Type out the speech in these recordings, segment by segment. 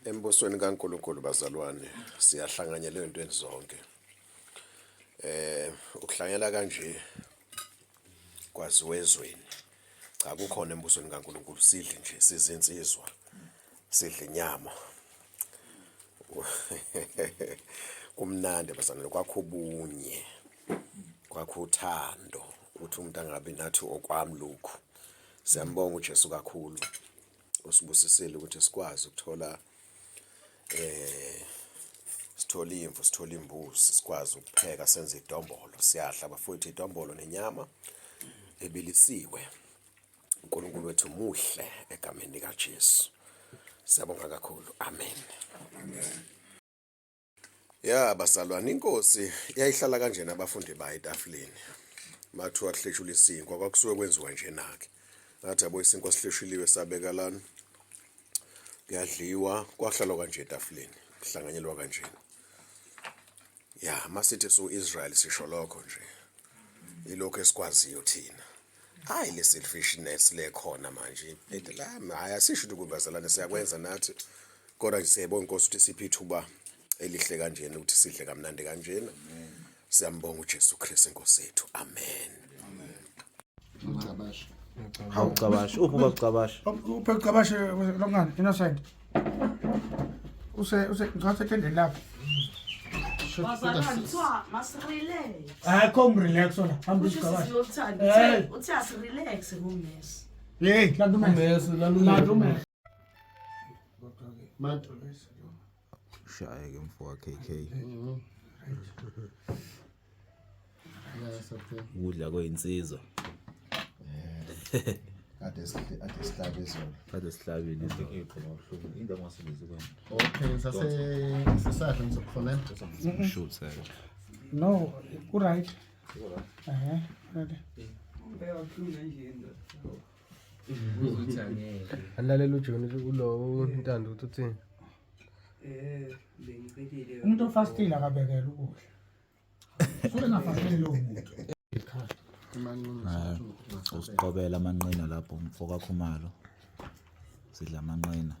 Embusweni kaNkulunkulu bazalwane siyahlanganyela ezintweni zonke. Ukuhlanganyela kanje kwaziwa ezweni. Cha kukhona embusweni kaNkulunkulu sidle nje sizinsizwa. Sidle inyama. Kumnandi bazalwane kwakho ubunye. Kwakho uthando ukuthi umuntu angabi nathi okwami lokhu. Siyambonga uJesu kakhulu. Usibusisile ukuthi sikwazi ukuthola sithola imvu, sithola imbuzi, sikwazi ukupheka senze idombolo. Siyadla bafowethu idombolo nenyama ebilisiwe. uNkulunkulu wethu muhle egameni likaJesu. Siyabonga kakhulu. Amen. Ya bazalwane inkosi yayihlala kanjena abafundi bayo etafuleni. Mathiwa kuhleshula isinkwa kwakusuke kwenziwa nje nake. Ngathi yabo isinkwa sihleshiliwe sabeka lana. Kuyadliwa kwahlalwa kanje etafuleni. Kuhlanganyelwa kanjena. Ya masithi Israel sisho lokho nje. Ilokho esikwaziyo thina. Hayi le selfishness lekhona manje. Hayi asisho ukuthi kubazalwane siyakwenza nathi. Kodwa nje siyabonga inkosi ukuthi siphe ithuba elihle kanjena ukuthi sidle kamnandi kanjena. Siyambonga uJesu Kristu inkosi yethu. Amen. Hawu Cabasha, uphi uBabCabasha? Uphe Cabasha longani innocent. Ngathi ethendeni lapho. Kuthiwa masirelax. Hayi khom relax wona. Hamba Uthi uCabasha. siyothanda. Uthi asirelax ngumesi. Hey, lantu umesi. Shaye ke mfowethu KK. Udla kweyinsizwa. Ade sihlabe izolo. Kade sihlabile isikepho ngabhlungu. Into angasebenzi kwena. Okay, sisadla ngizokufonela. Shoot sir. No, right. Right. Alalela uJoni kulo Ntando uthi uthini? Umuntu ofastile akabekela ukudla. Sule ngafastile lo muntu. Usiqobela amanqina lapho mfoka Khumalo. Sidla amanqina.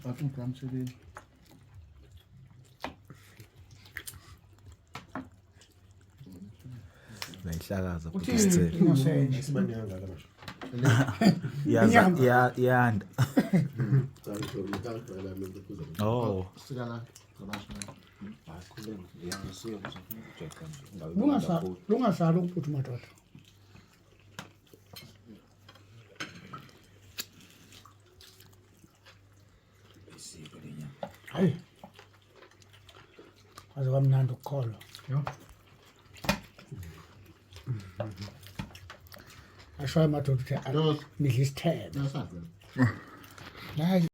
Bathum pramseli. Layihlakaza futhi Uthi isithelo. innocent. Isimanyanga kabasha. Yanda. Oh. Sikala kabasha. Lungasala ukuphutha madoda. Hayi. Aze kamnandi ukukholwa. Asho madoda ukuthi nidla isithebe. Nasadla. Hayi